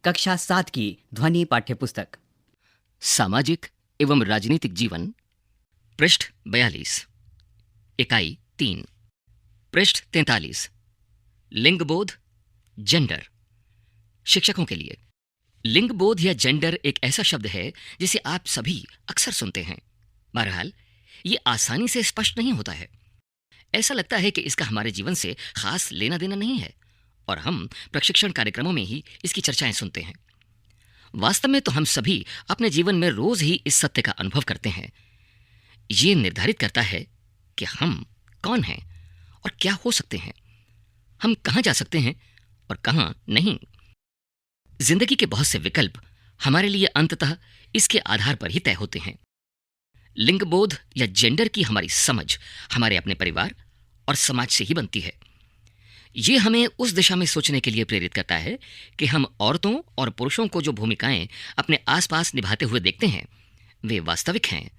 कक्षा 7 की ध्वनि पाठ्यपुस्तक। सामाजिक एवं राजनीतिक जीवन, पृष्ठ 42, इकाई 3, पृष्ठ 43, लिंगबोध, जेंडर। शिक्षकों के लिए लिंगबोध या जेंडर एक ऐसा शब्द है जिसे आप सभी अक्सर सुनते हैं। बहरहाल ये आसानी से स्पष्ट नहीं होता है। ऐसा लगता है कि इसका हमारे जीवन से खास लेना देना नहीं है और हम प्रशिक्षण कार्यक्रमों में ही इसकी चर्चाएं सुनते हैं। वास्तव में तो हम सभी अपने जीवन में रोज ही इस सत्य का अनुभव करते हैं। ये निर्धारित करता है कि हम कौन हैं और क्या हो सकते हैं, हम कहां जा सकते हैं और कहां नहीं। जिंदगी के बहुत से विकल्प हमारे लिए अंततः इसके आधार पर ही तय होते हैं। लिंगबोध या जेंडर की हमारी समझ हमारे अपने परिवार और समाज से ही बनती है। ये हमें उस दिशा में सोचने के लिए प्रेरित करता है कि हम औरतों और पुरुषों को जो भूमिकाएं अपने आसपास निभाते हुए देखते हैं वे वास्तविक हैं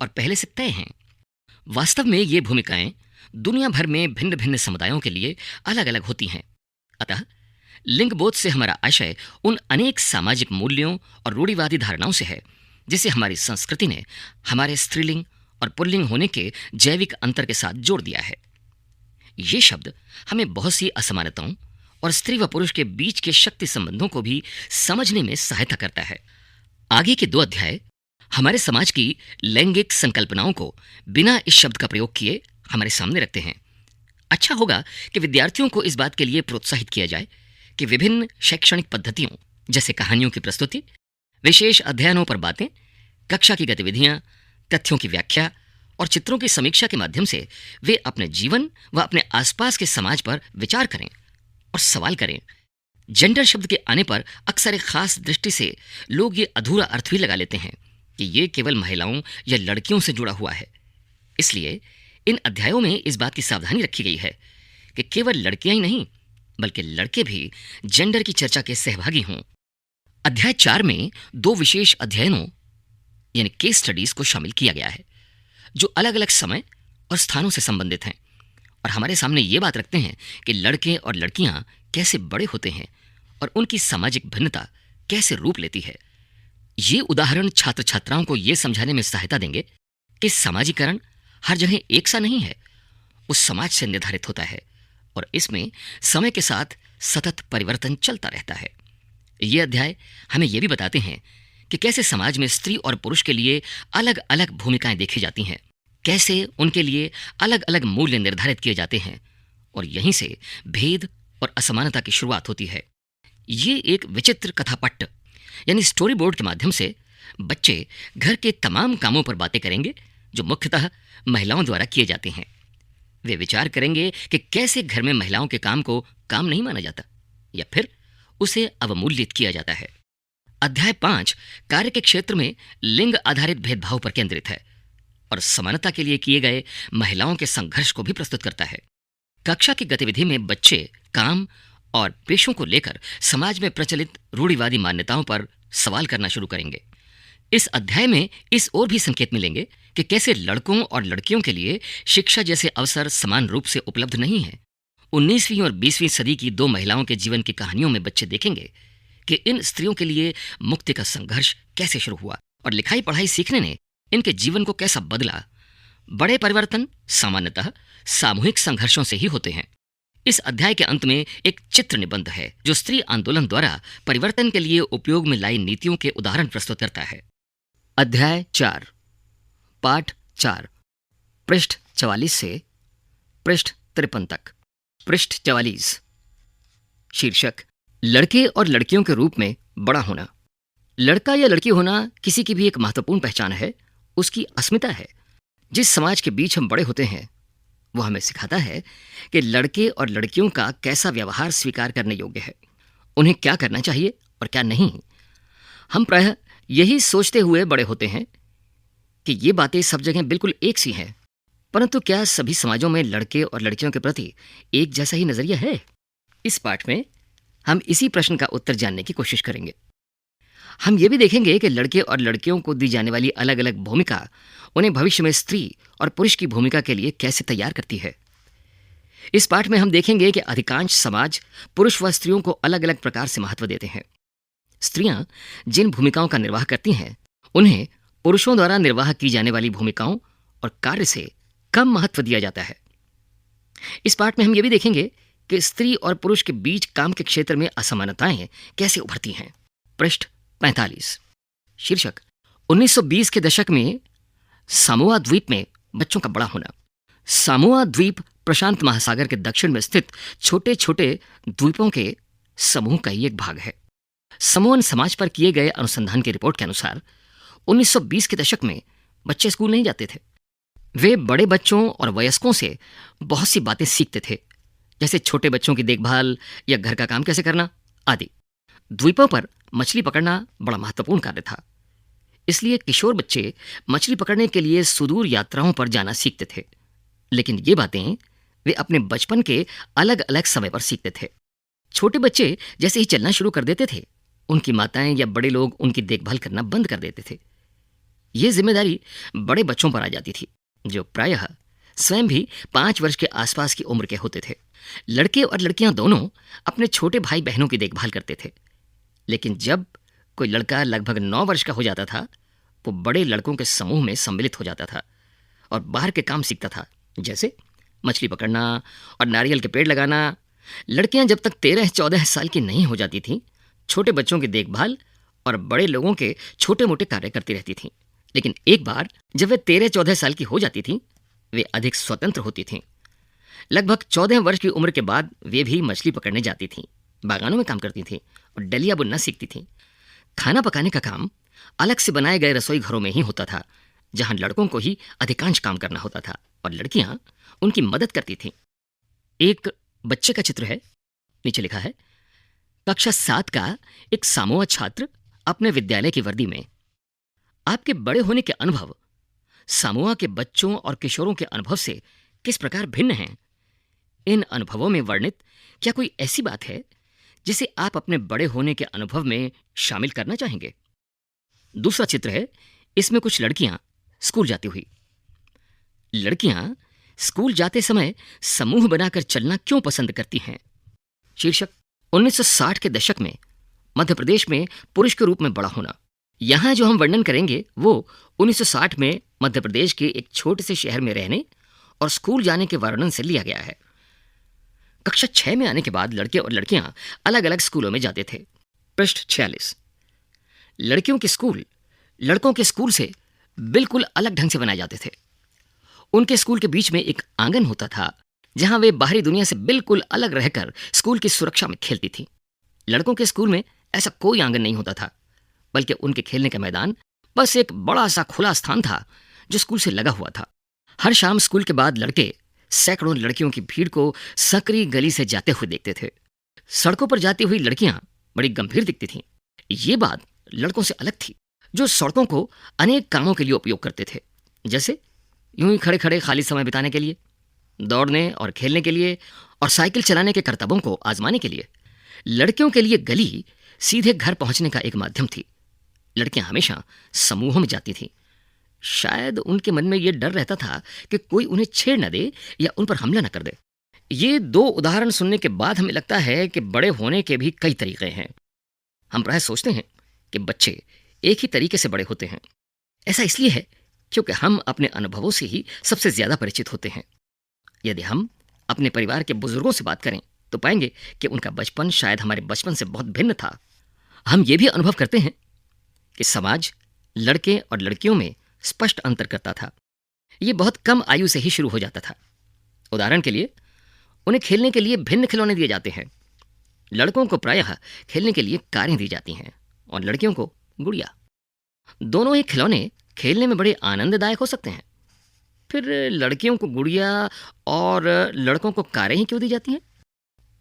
और पहले से तय हैं। वास्तव में ये भूमिकाएं दुनिया भर में भिन्न भिन्न समुदायों के लिए अलग अलग होती हैं। अतः लिंगबोध से हमारा आशय उन अनेक सामाजिक मूल्यों और रूढ़िवादी धारणाओं से है जिसे हमारी संस्कृति ने हमारे स्त्रीलिंग और पुल्लिंग होने के जैविक अंतर के साथ जोड़ दिया है। ये शब्द हमें बहुत सी असमानताओं और स्त्री व पुरुष के बीच के शक्ति संबंधों को भी समझने में सहायता करता है। आगे के 2 अध्याय हमारे समाज की लैंगिक संकल्पनाओं को बिना इस शब्द का प्रयोग किए हमारे सामने रखते हैं। अच्छा होगा कि विद्यार्थियों को इस बात के लिए प्रोत्साहित किया जाए कि विभिन्न शैक्षणिक पद्धतियों जैसे कहानियों की प्रस्तुति, विशेष अध्ययनों पर बातें, कक्षा की गतिविधियां, तथ्यों की व्याख्या और चित्रों की समीक्षा के माध्यम से वे अपने जीवन व अपने आसपास के समाज पर विचार करें और सवाल करें। जेंडर शब्द के आने पर अक्सर एक खास दृष्टि से लोग ये अधूरा अर्थ भी लगा लेते हैं कि ये केवल महिलाओं या लड़कियों से जुड़ा हुआ है। इसलिए इन अध्यायों में इस बात की सावधानी रखी गई है कि केवल लड़कियां ही नहीं बल्कि लड़के भी जेंडर की चर्चा के सहभागी हों। अध्याय 4 में 2 विशेष अध्ययनों यानी केस स्टडीज को शामिल किया गया है जो अलग अलग समय और स्थानों से संबंधित हैं और हमारे सामने ये बात रखते हैं कि लड़के और लड़कियां कैसे बड़े होते हैं और उनकी सामाजिक भिन्नता कैसे रूप लेती है। ये उदाहरण छात्र छात्राओं को ये समझाने में सहायता देंगे कि समाजीकरण हर जगह एक सा नहीं है, उस समाज से निर्धारित होता है और इसमें समय के साथ सतत परिवर्तन चलता रहता है। ये अध्याय हमें यह भी बताते हैं कि कैसे समाज में स्त्री और पुरुष के लिए अलग अलग भूमिकाएं देखी जाती हैं, कैसे उनके लिए अलग अलग मूल्य निर्धारित किए जाते हैं और यहीं से भेद और असमानता की शुरुआत होती है। ये एक विचित्र कथापट्ट यानी स्टोरी बोर्ड के माध्यम से बच्चे घर के तमाम कामों पर बातें करेंगे जो मुख्यतः महिलाओं द्वारा किए जाते हैं। वे विचार करेंगे कि कैसे घर में महिलाओं के काम को काम नहीं माना जाता या फिर उसे अवमूल्यित किया जाता है। अध्याय 5 कार्य के क्षेत्र में लिंग आधारित भेदभाव पर केंद्रित है और समानता के लिए किए गए महिलाओं के संघर्ष को भी प्रस्तुत करता है। कक्षा की गतिविधि में बच्चे काम और पेशों को लेकर समाज में प्रचलित रूढ़िवादी मान्यताओं पर सवाल करना शुरू करेंगे। इस अध्याय में इस ओर भी संकेत मिलेंगे कि कैसे लड़कों और लड़कियों के लिए शिक्षा जैसे अवसर समान रूप से उपलब्ध नहीं है। 19वीं और 20वीं सदी की 2 महिलाओं के जीवन की कहानियों में बच्चे देखेंगे कि इन स्त्रियों के लिए मुक्ति का संघर्ष कैसे शुरू हुआ और लिखाई पढ़ाई सीखने ने इनके जीवन को कैसा बदला। बड़े परिवर्तन सामान्यतः सामूहिक संघर्षों से ही होते हैं। इस अध्याय के अंत में एक चित्र निबंध है जो स्त्री आंदोलन द्वारा परिवर्तन के लिए उपयोग में लाई नीतियों के उदाहरण प्रस्तुत करता है। अध्याय 4 पाठ 4 पृष्ठ 44 से पृष्ठ 53 तक। पृष्ठ 44 शीर्षक लड़के और लड़कियों के रूप में बड़ा होना। लड़का या लड़की होना किसी की भी एक महत्वपूर्ण पहचान है, उसकी अस्मिता है। जिस समाज के बीच हम बड़े होते हैं वो हमें सिखाता है कि लड़के और लड़कियों का कैसा व्यवहार स्वीकार करने योग्य है, उन्हें क्या करना चाहिए और क्या नहीं। हम प्रायः यही सोचते हुए बड़े होते हैं कि ये बातें सब जगह बिल्कुल एक सी हैं, परंतु क्या सभी समाजों में लड़के और लड़कियों के प्रति एक जैसा ही नजरिया है? इस पाठ में हम इसी प्रश्न का उत्तर जानने की कोशिश करेंगे। हम ये भी देखेंगे कि लड़के और लड़कियों को दी जाने वाली अलग अलग भूमिका उन्हें भविष्य में स्त्री और पुरुष की भूमिका के लिए कैसे तैयार करती है। इस पाठ में हम देखेंगे कि अधिकांश समाज पुरुष व स्त्रियों को अलग अलग प्रकार से महत्व देते हैं। स्त्रियां जिन भूमिकाओं का निर्वाह करती हैं उन्हें पुरुषों द्वारा निर्वाह की जाने वाली भूमिकाओं और कार्य से कम महत्व दिया जाता है। इस पाठ में हम ये भी देखेंगे कि स्त्री और पुरुष के बीच काम के क्षेत्र में असमानताएं कैसे उभरती हैं। पृष्ठ 45। शीर्षक 1920 के दशक में सामोआ द्वीप में बच्चों का बड़ा होना। सामोआ द्वीप प्रशांत महासागर के दक्षिण में स्थित छोटे छोटे द्वीपों के समूह का ही एक भाग है। समोअन समाज पर किए गए अनुसंधान की रिपोर्ट के अनुसार 1920 के दशक में बच्चे स्कूल नहीं जाते थे। वे बड़े बच्चों और वयस्कों से बहुत सी बातें सीखते थे, जैसे छोटे बच्चों की देखभाल या घर का काम कैसे करना आदि। द्वीपों पर मछली पकड़ना बड़ा महत्वपूर्ण कार्य था, इसलिए किशोर बच्चे मछली पकड़ने के लिए सुदूर यात्राओं पर जाना सीखते थे। लेकिन ये बातें वे अपने बचपन के अलग अलग समय पर सीखते थे। छोटे बच्चे जैसे ही चलना शुरू कर देते थे, उनकी माताएं या बड़े लोग उनकी देखभाल करना बंद कर देते थे। ये जिम्मेदारी बड़े बच्चों पर आ जाती थी, जो प्रायः स्वयं भी 5 वर्ष के आसपास की उम्र के होते थे। लड़के और लड़कियां दोनों अपने छोटे भाई बहनों की देखभाल करते थे। लेकिन जब कोई लड़का लगभग 9 वर्ष का हो जाता था, वो बड़े लड़कों के समूह में सम्मिलित हो जाता था और बाहर के काम सीखता था, जैसे मछली पकड़ना और नारियल के पेड़ लगाना। लड़कियां जब तक 13-14 साल की नहीं हो जाती थीं, छोटे बच्चों की देखभाल और बड़े लोगों के छोटे मोटे कार्य करती रहती थीं। लेकिन एक बार जब वे 13-14 साल की हो जाती थीं, वे अधिक स्वतंत्र होती थीं। लगभग 14 वर्ष की उम्र के बाद वे भी मछली पकड़ने जाती थीं, बागानों में काम करती थीं और डलिया बुनना सीखती थीं। खाना पकाने का काम अलग से बनाए गए रसोई घरों में ही होता था, जहां लड़कों को ही अधिकांश काम करना होता था और लड़कियां उनकी मदद करती थीं। एक बच्चे का चित्र है, नीचे लिखा है, कक्षा 7 का एक सामोआ छात्र अपने विद्यालय की वर्दी में। आपके बड़े होने के अनुभव सामोआ के बच्चों और किशोरों के अनुभव से किस प्रकार भिन्न हैं? इन अनुभवों में वर्णित क्या कोई ऐसी बात है जिसे आप अपने बड़े होने के अनुभव में शामिल करना चाहेंगे? दूसरा चित्र है, इसमें कुछ लड़कियां स्कूल जाती हुई। लड़कियां स्कूल जाते समय समूह बनाकर चलना क्यों पसंद करती हैं? शीर्षक 1960 के दशक में मध्य प्रदेश में पुरुष के रूप में बड़ा होना। यहां जो हम वर्णन करेंगे वो 1960 में मध्य प्रदेश के एक छोटे से शहर में रहने और स्कूल जाने के वर्णन से लिया गया है। कक्षा 6 में आने के बाद लड़के और लड़कियां अलग अलग स्कूलों में जाते थे। पृष्ठ 46। लड़कियों के स्कूल लड़कों के स्कूल से बिल्कुल अलग ढंग से बनाए जाते थे। उनके स्कूल के बीच में एक आंगन होता था, जहां वे बाहरी दुनिया से बिल्कुल अलग रहकर स्कूल की सुरक्षा में खेलती थीं। लड़कों के स्कूल में ऐसा कोई आंगन नहीं होता था, बल्कि उनके खेलने का मैदान बस एक बड़ा सा खुला स्थान था जो स्कूल से लगा हुआ था। हर शाम स्कूल के बाद लड़के सैकड़ों लड़कियों की भीड़ को सकरी गली से जाते हुए देखते थे। सड़कों पर जाती हुई लड़कियां बड़ी गंभीर दिखती थीं। ये बात लड़कों से अलग थी, जो सड़कों को अनेक कामों के लिए उपयोग करते थे, जैसे यूं ही खड़े खड़े खाली समय बिताने के लिए, दौड़ने और खेलने के लिए और साइकिल चलाने के करतबों को आजमाने के लिए। लड़कियों के लिए गली सीधे घर पहुंचने का एक माध्यम थी। लड़कियां हमेशा समूहों में जाती थीं। शायद उनके मन में यह डर रहता था कि कोई उन्हें छेड़ न दे या उन पर हमला न कर दे। ये 2 उदाहरण सुनने के बाद हमें लगता है कि बड़े होने के भी कई तरीके हैं। हम प्राय सोचते हैं कि बच्चे एक ही तरीके से बड़े होते हैं। ऐसा इसलिए है क्योंकि हम अपने अनुभवों से ही सबसे ज्यादा परिचित होते हैं। यदि हम अपने परिवार के बुजुर्गों से बात करें तो पाएंगे कि उनका बचपन शायद हमारे बचपन से बहुत भिन्न था। हम ये भी अनुभव करते हैं कि समाज लड़के और लड़कियों में स्पष्ट अंतर करता था। ये बहुत कम आयु से ही शुरू हो जाता था। उदाहरण के लिए, उन्हें खेलने के लिए भिन्न खिलौने दिए जाते हैं। लड़कों को प्रायः खेलने के लिए कारें दी जाती हैं और लड़कियों को गुड़िया। दोनों ही खिलौने खेलने में बड़े आनंददायक हो सकते हैं। फिर लड़कियों को गुड़िया और लड़कों को कारें ही क्यों दी जाती हैं?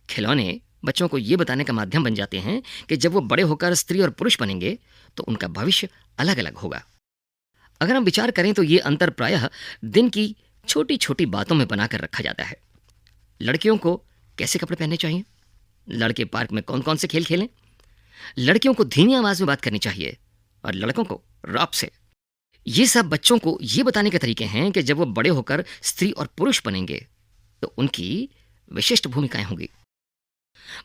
खिलौने बच्चों को ये बताने का माध्यम बन जाते हैं कि जब वो बड़े होकर स्त्री और पुरुष बनेंगे तो उनका भविष्य अलग अलग होगा। अगर हम विचार करें तो ये अंतर प्रायः दिन की छोटी छोटी बातों में बनाकर रखा जाता है। लड़कियों को कैसे कपड़े पहनने चाहिए, लड़के पार्क में कौन कौन से खेल खेलें, लड़कियों को धीमी आवाज में बात करनी चाहिए और लड़कों को रॉप से। ये सब बच्चों को ये बताने के तरीके हैं कि जब वो बड़े होकर स्त्री और पुरुष बनेंगे तो उनकी विशिष्ट भूमिकाएं होंगी।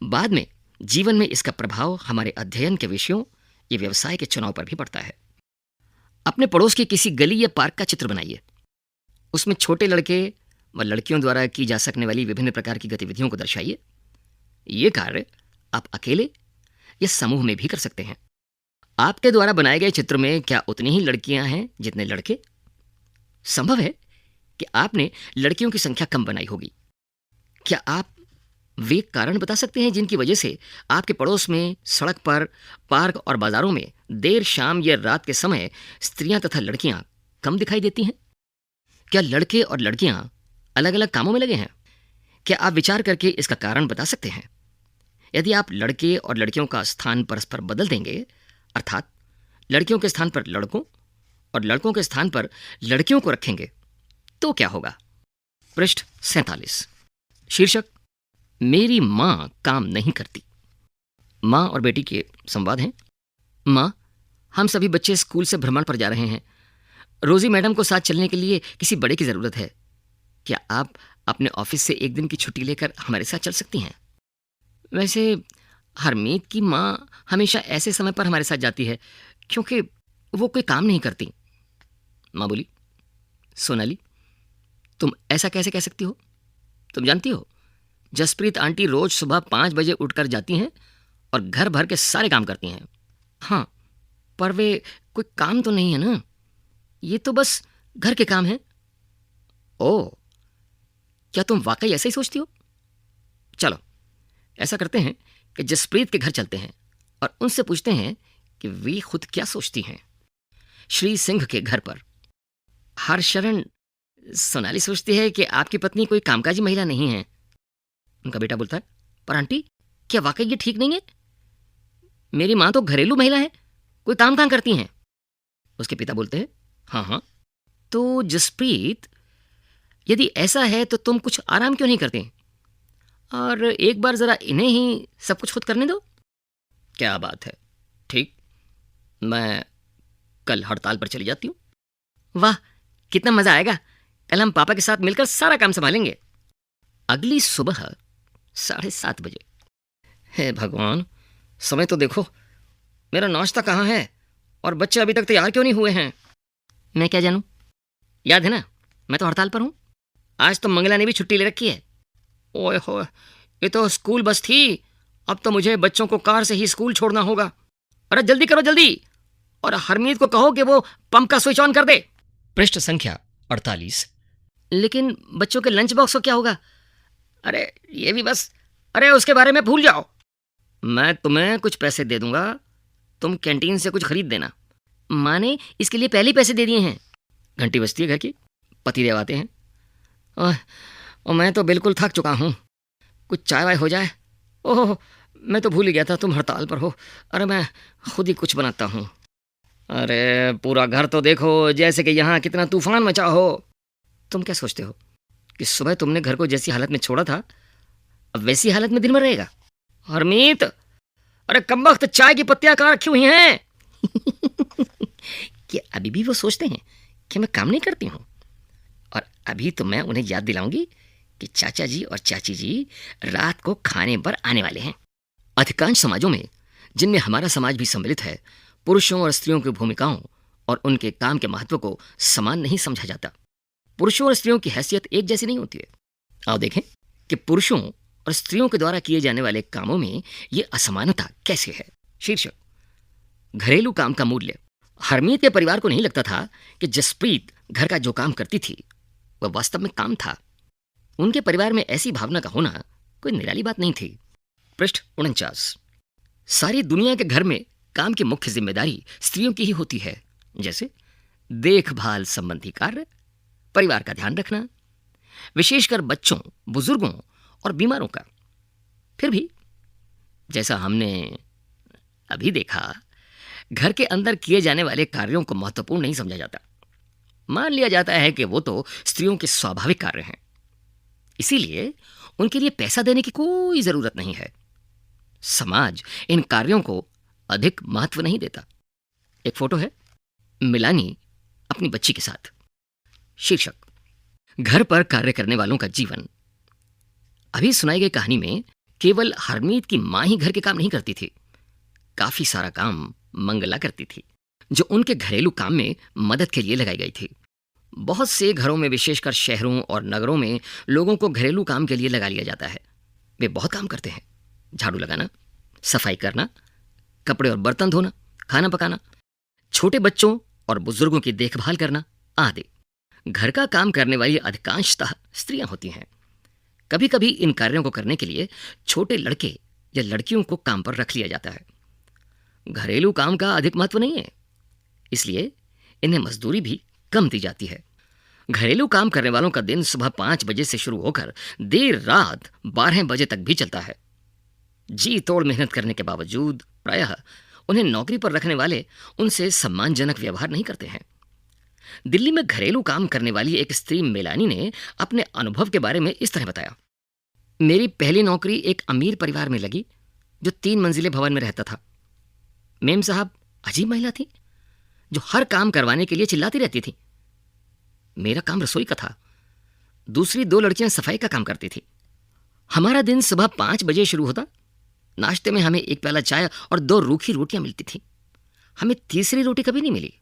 बाद में जीवन में इसका प्रभाव हमारे अध्ययन के विषयों ये व्यवसाय के चुनाव पर भी पड़ता है। अपने पड़ोस की किसी गली या पार्क का चित्र बनाइए। उसमें छोटे लड़के व लड़कियों द्वारा की जा सकने वाली विभिन्न प्रकार की गतिविधियों को दर्शाइए। ये कार्य आप अकेले या समूह में भी कर सकते हैं। आपके द्वारा बनाए गए चित्र में क्या उतनी ही लड़कियां हैं जितने लड़के? संभव है कि आपने लड़कियों की संख्या कम बनाई होगी। क्या आप वे कारण बता सकते हैं जिनकी वजह से आपके पड़ोस में, सड़क पर, पार्क और बाजारों में देर शाम या रात के समय स्त्रियां तथा लड़कियां कम दिखाई देती हैं? क्या लड़के और लड़कियां अलग अलग कामों में लगे हैं? क्या आप विचार करके इसका कारण बता सकते हैं? यदि आप लड़के और लड़कियों का स्थान परस्पर बदल देंगे, अर्थात लड़कियों के स्थान पर लड़कों और लड़कों के स्थान पर लड़कियों को रखेंगे, तो क्या होगा? पृष्ठ 47। शीर्षक मेरी मां काम नहीं करती। मां और बेटी के संवाद हैं। मां, हम सभी बच्चे स्कूल से भ्रमण पर जा रहे हैं। रोजी मैडम को साथ चलने के लिए किसी बड़े की जरूरत है। क्या आप अपने ऑफिस से एक दिन की छुट्टी लेकर हमारे साथ चल सकती हैं? वैसे हरमीत की मां हमेशा ऐसे समय पर हमारे साथ जाती है क्योंकि वो कोई काम नहीं करती। मां बोली, सोनाली, तुम ऐसा कैसे कह सकती हो? तुम जानती हो, जसप्रीत आंटी रोज सुबह 5 बजे उठकर जाती हैं और घर भर के सारे काम करती हैं। हाँ, पर वे कोई काम तो नहीं है ना, ये तो बस घर के काम हैं। ओह, क्या तुम वाकई ऐसे ही सोचती हो? चलो ऐसा करते हैं कि जसप्रीत के घर चलते हैं और उनसे पूछते हैं कि वे खुद क्या सोचती हैं। श्री सिंह के घर पर। हरशरण, सोनाली सोचती है कि आपकी पत्नी कोई कामकाजी महिला नहीं है। उनका बेटा बोलता है, पर आंटी, क्या वाकई ये ठीक नहीं है? मेरी मां तो घरेलू महिला है, कोई काम कहां करती हैं? उसके पिता बोलते हैं, हाँ हाँ, तो जसप्रीत, यदि ऐसा है तो तुम कुछ आराम क्यों नहीं करते और एक बार जरा इन्हें ही सब कुछ खुद करने दो? क्या बात है, ठीक, मैं कल हड़ताल पर चली जाती हूँ। वाह, कितना मजा आएगा। कल हम पापा के साथ मिलकर सारा काम संभालेंगे। अगली सुबह 7:30 बजे। हे भगवान, समय तो देखो, मेरा नाश्ता कहाँ है और बच्चे अभी तक तैयार क्यों नहीं हुए हैं? मैं क्या जानूं, याद है ना, मैं तो हड़ताल पर हूं। आज तो मंगला ने भी छुट्टी ले रखी है। ओए हो, ये तो स्कूल बस थी, अब तो मुझे बच्चों को कार से ही स्कूल छोड़ना होगा। अरे जल्दी करो जल्दी, और हरमीत को कहो कि वो पंप का स्विच ऑन कर दे। पृष्ठ संख्या 48। लेकिन बच्चों के लंच बॉक्स को क्या होगा? अरे ये भी बस, अरे उसके बारे में भूल जाओ। मैं तुम्हें कुछ पैसे दे दूंगा, तुम कैंटीन से कुछ खरीद देना। माँ ने इसके लिए पहले ही पैसे दे दिए हैं। घंटी बजती है घर की, पतिदेव आते हैं। और मैं तो बिल्कुल थक चुका हूँ, कुछ चाय वाय हो जाए। ओह, मैं तो भूल ही गया था तुम हड़ताल पर हो। अरे मैं खुद ही कुछ बनाता हूँ। अरे पूरा घर तो देखो, जैसे कि यहाँ कितना तूफान मचा हो। तुम क्या सोचते हो कि सुबह तुमने घर को जैसी हालत में छोड़ा था, अब वैसी हालत में दिन भर रहेगा? हरमीत, अरे कमबख्त, चाय की पत्तियां कहाँ रखी हुई हैं? कि अभी भी वो सोचते हैं कि मैं काम नहीं करती हूँ। और अभी तो मैं उन्हें याद दिलाऊंगी कि चाचा जी और चाची जी रात को खाने पर आने वाले हैं। अधिकांश समाजों में, जिनमें हमारा समाज भी सम्मिलित है, पुरुषों और स्त्रियों की भूमिकाओं और उनके काम के महत्व को समान नहीं समझा जाता। पुरुषों और स्त्रियों की हैसियत एक जैसी नहीं होती है। आओ देखें कि पुरुषों और स्त्रियों के द्वारा किए जाने वाले कामों में ये असमानता कैसे है। शीर्षक घरेलू काम का मूल्य। हरमीत के परिवार को नहीं लगता था कि जसप्रीत घर का जो काम करती थी वह वास्तव में काम था। उनके परिवार में ऐसी भावना का होना कोई निराली बात नहीं थी। पृष्ठ 49। सारी दुनिया के घर में काम की मुख्य जिम्मेदारी स्त्रियों की ही होती है, जैसे देखभाल संबंधी कार्य, परिवार का ध्यान रखना, विशेषकर बच्चों, बुजुर्गों और बीमारों का। फिर भी जैसा हमने अभी देखा, घर के अंदर किए जाने वाले कार्यों को महत्वपूर्ण नहीं समझा जाता। मान लिया जाता है कि वो तो स्त्रियों के स्वाभाविक कार्य हैं, इसीलिए उनके लिए पैसा देने की कोई जरूरत नहीं है। समाज इन कार्यों को अधिक महत्व नहीं देता। एक फोटो है, मिलानी अपनी बच्ची के साथ। शीर्षक घर पर कार्य करने वालों का जीवन। अभी सुनाई गई कहानी में केवल हरमीत की मां ही घर के काम नहीं करती थी, काफी सारा काम मंगला करती थी, जो उनके घरेलू काम में मदद के लिए लगाई गई थी। बहुत से घरों में, विशेषकर शहरों और नगरों में, लोगों को घरेलू काम के लिए लगा लिया जाता है। वे बहुत काम करते हैं, झाड़ू लगाना, सफाई करना, कपड़े और बर्तन धोना, खाना पकाना, छोटे बच्चों और बुजुर्गों की देखभाल करना आदि। घर का काम करने वाली अधिकांशतः स्त्रियां होती हैं। कभी कभी इन कार्यों को करने के लिए छोटे लड़के या लड़कियों को काम पर रख लिया जाता है। घरेलू काम का अधिक महत्व नहीं है, इसलिए इन्हें मजदूरी भी कम दी जाती है। घरेलू काम करने वालों का दिन सुबह 5 बजे से शुरू होकर देर रात 12 बजे तक भी चलता है। जी तोड़ मेहनत करने के बावजूद प्रायः उन्हें नौकरी पर रखने वाले उनसे सम्मानजनक व्यवहार नहीं करते हैं। दिल्ली में घरेलू काम करने वाली एक स्त्री मेलानी ने अपने अनुभव के बारे में इस तरह बताया। मेरी पहली नौकरी एक अमीर परिवार में लगी जो 3 मंजिले भवन में रहता था। मेम साहब अजीब महिला थी जो हर काम करवाने के लिए चिल्लाती रहती थी। मेरा काम रसोई का था, दूसरी 2 लड़कियां सफाई का काम करती थी। हमारा दिन सुबह 5 बजे शुरू होता। नाश्ते में हमें 1 प्याला चाय और 2 रूखी रोटियां मिलती थी। हमें तीसरी रोटी कभी नहीं मिली।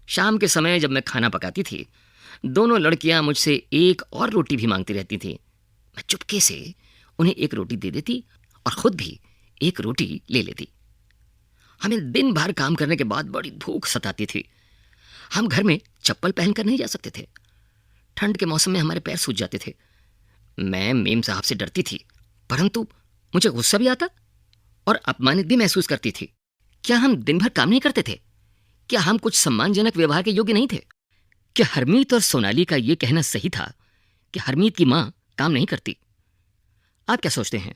शाम के समय जब मैं खाना पकाती थी, दोनों लड़कियां मुझसे 1 और रोटी भी मांगती रहती थी। मैं चुपके से उन्हें 1 रोटी दे देती और खुद भी 1 रोटी ले लेती। हमें दिन भर काम करने के बाद बड़ी भूख सताती थी। हम घर में चप्पल पहनकर नहीं जा सकते थे। ठंड के मौसम में हमारे पैर सूज जाते थे। मैं मेम साहब से डरती थी, परंतु मुझे गुस्सा भी आता और अपमानित भी महसूस करती थी। क्या हम दिन भर काम नहीं करते थे? क्या हम कुछ सम्मानजनक व्यवहार के योग्य नहीं थे? क्या हरमीत और सोनाली का यह कहना सही था कि हरमीत की मां काम नहीं करती? आप क्या सोचते हैं,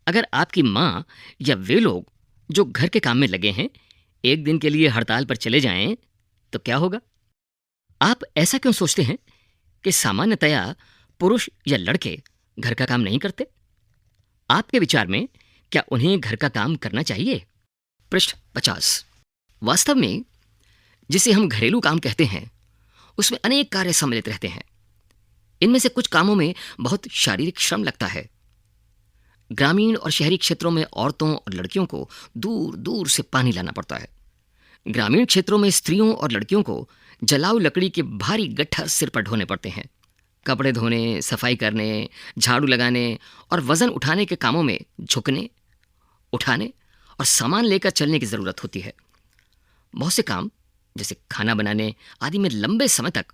अगर आपकी मां या वे लोग जो घर के काम में लगे हैं एक दिन के लिए हड़ताल पर चले जाएं तो क्या होगा? आप ऐसा क्यों सोचते हैं कि सामान्यतया पुरुष या लड़के घर का काम नहीं करते? आपके विचार में क्या उन्हें घर का काम करना चाहिए? पृष्ठ 50। वास्तव में जिसे हम घरेलू काम कहते हैं उसमें अनेक कार्य सम्मिलित रहते हैं। इनमें से कुछ कामों में बहुत शारीरिक श्रम लगता है। ग्रामीण और शहरी क्षेत्रों में औरतों और लड़कियों को दूर दूर से पानी लाना पड़ता है। ग्रामीण क्षेत्रों में स्त्रियों और लड़कियों को जलाऊ लकड़ी के भारी गट्ठर सिर पर ढोने पड़ते हैं। कपड़े धोने, सफाई करने, झाड़ू लगाने और वजन उठाने के कामों में झुकने, उठाने और सामान लेकर चलने की जरूरत होती है। बहुत से काम जैसे खाना बनाने आदि में लंबे समय तक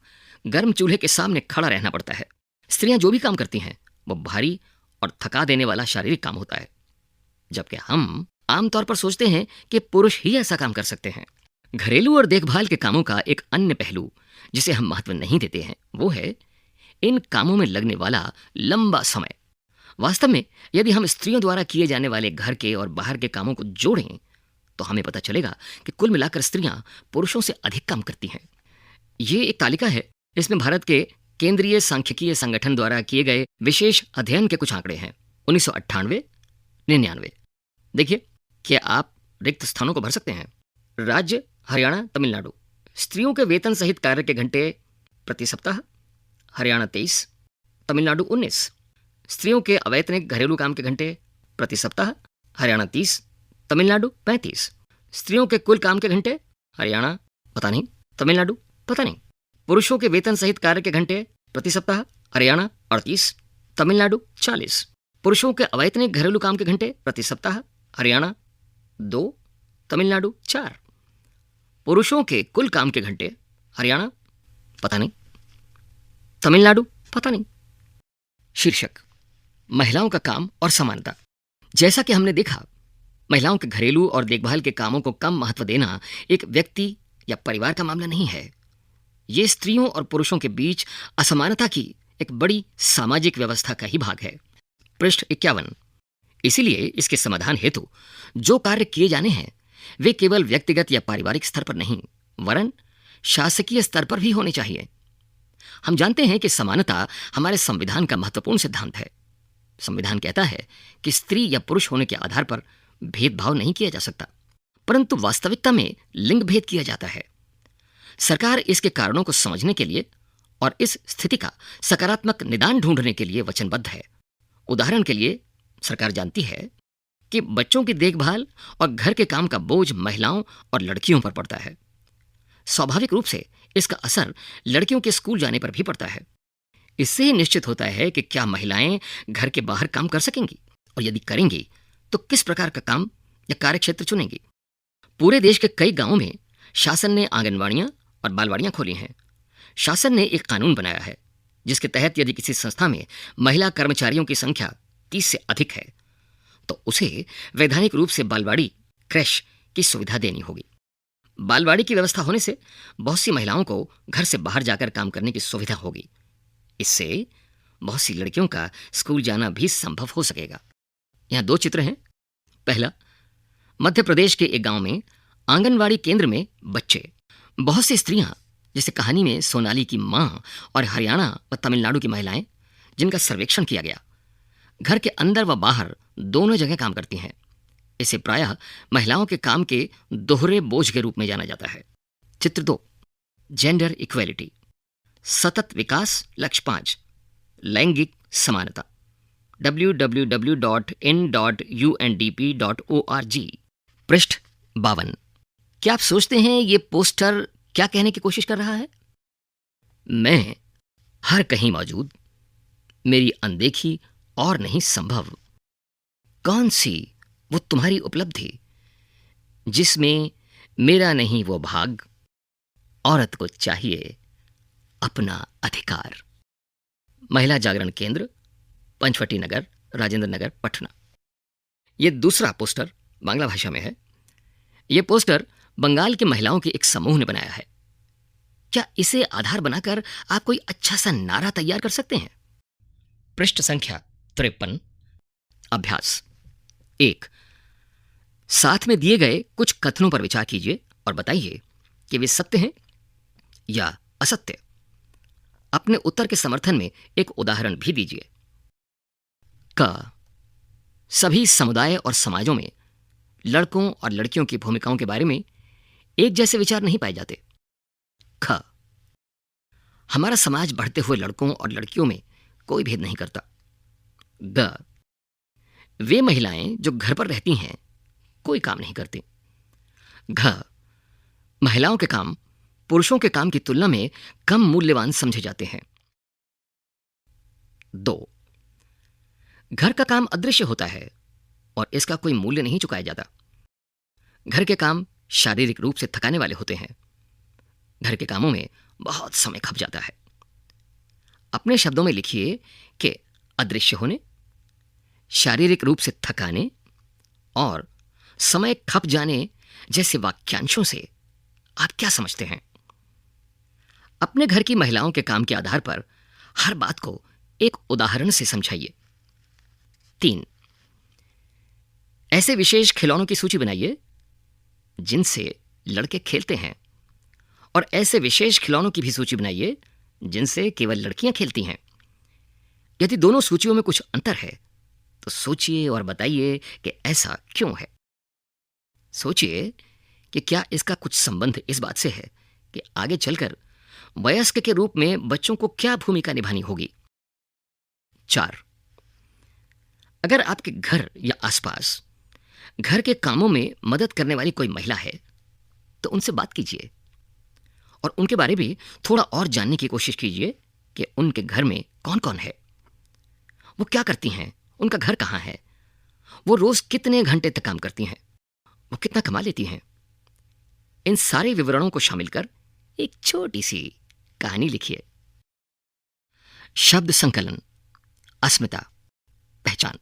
गर्म चूल्हे के सामने खड़ा रहना पड़ता है। स्त्रियां जो भी काम करती हैं वो भारी और थका देने वाला शारीरिक काम होता है, जबकि हम आमतौर पर सोचते हैं कि पुरुष ही ऐसा काम कर सकते हैं। घरेलू और देखभाल के कामों का एक अन्य पहलू जिसे हम महत्व नहीं देते हैं वो है इन कामों में लगने वाला लंबा समय। वास्तव में यदि हम स्त्रियों द्वारा किए जाने वाले घर के और बाहर के कामों को जोड़ें तो हमें पता चलेगा कि कुल मिलाकर स्त्रियां पुरुषों से अधिक काम करती हैं। ये एक तालिका है, इसमें भारत के केंद्रीय सांख्यिकीय संगठन द्वारा किए गए विशेष अध्ययन के कुछ आंकड़े हैं। 1998-99। देखिए, क्या आप रिक्त स्थानों को भर सकते हैं? राज्य हरियाणा, तमिलनाडु। स्त्रियों के वेतन सहित कार्य के घंटे प्रति सप्ताह हरियाणा 23, तमिलनाडु 19। स्त्रियों के अवैतनिक घरेलू काम के घंटे प्रति सप्ताह हरियाणा 30, तमिलनाडु 35। स्त्रियों के कुल काम के घंटे हरियाणा पता नहीं, तमिलनाडु पता नहीं। पुरुषों के वेतन सहित कार्य के घंटे प्रति सप्ताह हरियाणा 38, तमिलनाडु 40। पुरुषों के अवैतनिक घरेलू काम के घंटे प्रति सप्ताह हरियाणा 2, तमिलनाडु 4। पुरुषों के कुल काम के घंटे हरियाणा पता नहीं, तमिलनाडु पता नहीं। शीर्षक: महिलाओं का काम और समानता। जैसा कि हमने देखा, महिलाओं के घरेलू और देखभाल के कामों को कम महत्व देना एक व्यक्ति या परिवार का मामला नहीं है। ये स्त्रियों और पुरुषों के बीच असमानता की एक बड़ी सामाजिक व्यवस्था का ही भाग है। पृष्ठ 51। इसीलिए इसके समाधान हेतु जो कार्य किए जाने हैं वे केवल व्यक्तिगत या पारिवारिक स्तर पर नहीं, वरन शासकीय स्तर पर भी होने चाहिए। हम जानते हैं कि समानता हमारे संविधान का महत्वपूर्ण सिद्धांत है। संविधान कहता है कि स्त्री या पुरुष होने के आधार पर भेदभाव नहीं किया जा सकता, परंतु वास्तविकता में लिंग भेद किया जाता है। सरकार इसके कारणों को समझने के लिए और इस स्थिति का सकारात्मक निदान ढूंढने के लिए वचनबद्ध है। उदाहरण के लिए, सरकार जानती है कि बच्चों की देखभाल और घर के काम का बोझ महिलाओं और लड़कियों पर पड़ता है। स्वाभाविक रूप से इसका असर लड़कियों के स्कूल जाने पर भी पड़ता है। इससे ही निश्चित होता है कि क्या महिलाएं घर के बाहर काम कर सकेंगी, और यदि करेंगी तो किस प्रकार का काम या कार्यक्षेत्र चुनेंगी। पूरे देश के कई गांवों में शासन ने आंगनवाड़ियां और बालवाड़ियां खोली हैं। शासन ने एक कानून बनाया है जिसके तहत यदि किसी संस्था में महिला कर्मचारियों की संख्या 30 से अधिक है तो उसे वैधानिक रूप से बालवाड़ी क्रैश की सुविधा देनी होगी। बालवाड़ी की व्यवस्था होने से बहुत सी महिलाओं को घर से बाहर जाकर काम करने की सुविधा होगी। इससे बहुत सी लड़कियों का स्कूल जाना भी संभव हो सकेगा। यहाँ 2 चित्र हैं। पहला, मध्य प्रदेश के एक गांव में आंगनवाड़ी केंद्र में बच्चे, बहुत सी स्त्रियां जैसे कहानी में सोनाली की मां और हरियाणा व तमिलनाडु की महिलाएं, जिनका सर्वेक्षण किया गया, घर के अंदर व बाहर दोनों जगह काम करती हैं। इसे प्रायः महिलाओं के काम के दोहरे बोझ के रूप में जाना जाता है। चित्र 2, जेंडर इक्वेलिटी, सतत विकास लक्ष्य 5, लैंगिक समानता, www.n.undp.org, पृष्ठ 52। क्या आप सोचते हैं ये पोस्टर क्या कहने की कोशिश कर रहा है? मैं हर कहीं मौजूद, मेरी अनदेखी और नहीं संभव। कौन सी वो तुम्हारी उपलब्धि जिसमें मेरा नहीं वो भाग, औरत को चाहिए अपना अधिकार। महिला जागरण केंद्र, पंचवटी नगर, राजेंद्र नगर, पटना। ये दूसरा पोस्टर बांग्ला भाषा में है। यह पोस्टर बंगाल की महिलाओं के एक समूह ने बनाया है। क्या इसे आधार बनाकर आप कोई अच्छा सा नारा तैयार कर सकते हैं? पृष्ठ संख्या 53। अभ्यास 1। साथ में दिए गए कुछ कथनों पर विचार कीजिए और बताइए कि वे सत्य हैं या असत्य। अपने उत्तर के समर्थन में एक उदाहरण भी दीजिए। क, सभी समुदाय और समाजों में लड़कों और लड़कियों की भूमिकाओं के बारे में एक जैसे विचार नहीं पाए जाते। ख, हमारा समाज बढ़ते हुए लड़कों और लड़कियों में कोई भेद नहीं करता। ग, वे महिलाएं जो घर पर रहती हैं कोई काम नहीं करती। घ, महिलाओं के काम पुरुषों के काम की तुलना में कम मूल्यवान समझे जाते हैं। 2, घर का काम अदृश्य होता है और इसका कोई मूल्य नहीं चुकाया जाता। घर के काम शारीरिक रूप से थकाने वाले होते हैं। घर के कामों में बहुत समय खप जाता है। अपने शब्दों में लिखिए कि अदृश्य होने, शारीरिक रूप से थकाने और समय खप जाने जैसे वाक्यांशों से आप क्या समझते हैं? अपने घर की महिलाओं के काम के आधार पर हर बात को एक उदाहरण से समझाइए। 3, ऐसे विशेष खिलौनों की सूची बनाइए जिनसे लड़के खेलते हैं और ऐसे विशेष खिलौनों की भी सूची बनाइए जिनसे केवल लड़कियां खेलती हैं। यदि दोनों सूचियों में कुछ अंतर है तो सोचिए और बताइए कि ऐसा क्यों है। सोचिए कि क्या इसका कुछ संबंध इस बात से है कि आगे चलकर वयस्क के रूप में बच्चों को क्या भूमिका निभानी होगी। 4, अगर आपके घर या आसपास घर के कामों में मदद करने वाली कोई महिला है तो उनसे बात कीजिए और उनके बारे में थोड़ा और जानने की कोशिश कीजिए कि उनके घर में कौन कौन है, वो क्या करती हैं, उनका घर कहाँ है, वो रोज कितने घंटे तक काम करती हैं, वो कितना कमा लेती हैं। इन सारे विवरणों को शामिल कर एक छोटी सी कहानी लिखिए। शब्द संकलन, अस्मिता, पहचान।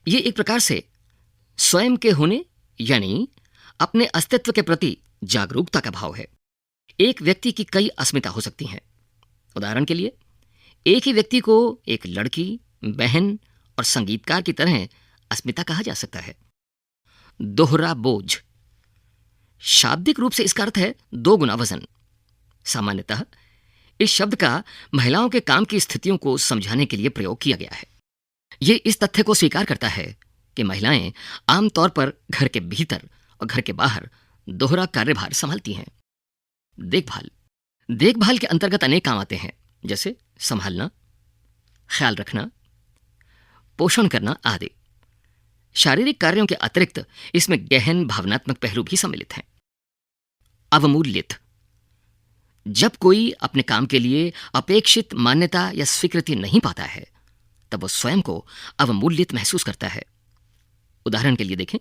ये एक प्रकार से स्वयं के होने यानी अपने अस्तित्व के प्रति जागरूकता का भाव है। एक व्यक्ति की कई अस्मिता हो सकती हैं। उदाहरण के लिए, एक ही व्यक्ति को एक लड़की, बहन और संगीतकार की तरह अस्मिता कहा जा सकता है। दोहरा बोझ, शाब्दिक रूप से इसका अर्थ है 2 गुना वजन। सामान्यतः इस शब्द का महिलाओं के काम की स्थितियों को समझाने के लिए प्रयोग किया गया है। यह इस तथ्य को स्वीकार करता है कि महिलाएं आमतौर पर घर के भीतर और घर के बाहर दोहरा कार्यभार संभालती हैं। देखभाल के अंतर्गत अनेक काम आते हैं, जैसे संभालना, ख्याल रखना, पोषण करना आदि। शारीरिक कार्यों के अतिरिक्त इसमें गहन भावनात्मक पहलू भी सम्मिलित हैं। अवमूल्यित, जब कोई अपने काम के लिए अपेक्षित मान्यता या स्वीकृति नहीं पाता है तब वो स्वयं को अवमूल्यित महसूस करता है। उदाहरण के लिए देखें,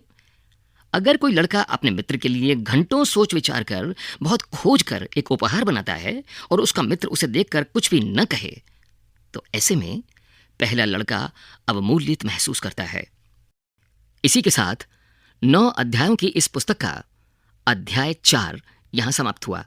अगर कोई लड़का अपने मित्र के लिए घंटों सोच विचार कर, बहुत खोज कर एक उपहार बनाता है और उसका मित्र उसे देखकर कुछ भी न कहे, तो ऐसे में पहला लड़का अवमूल्यित महसूस करता है। इसी के साथ 9 अध्यायों की इस पुस्तक का अध्याय 4 यहां समाप्त हुआ।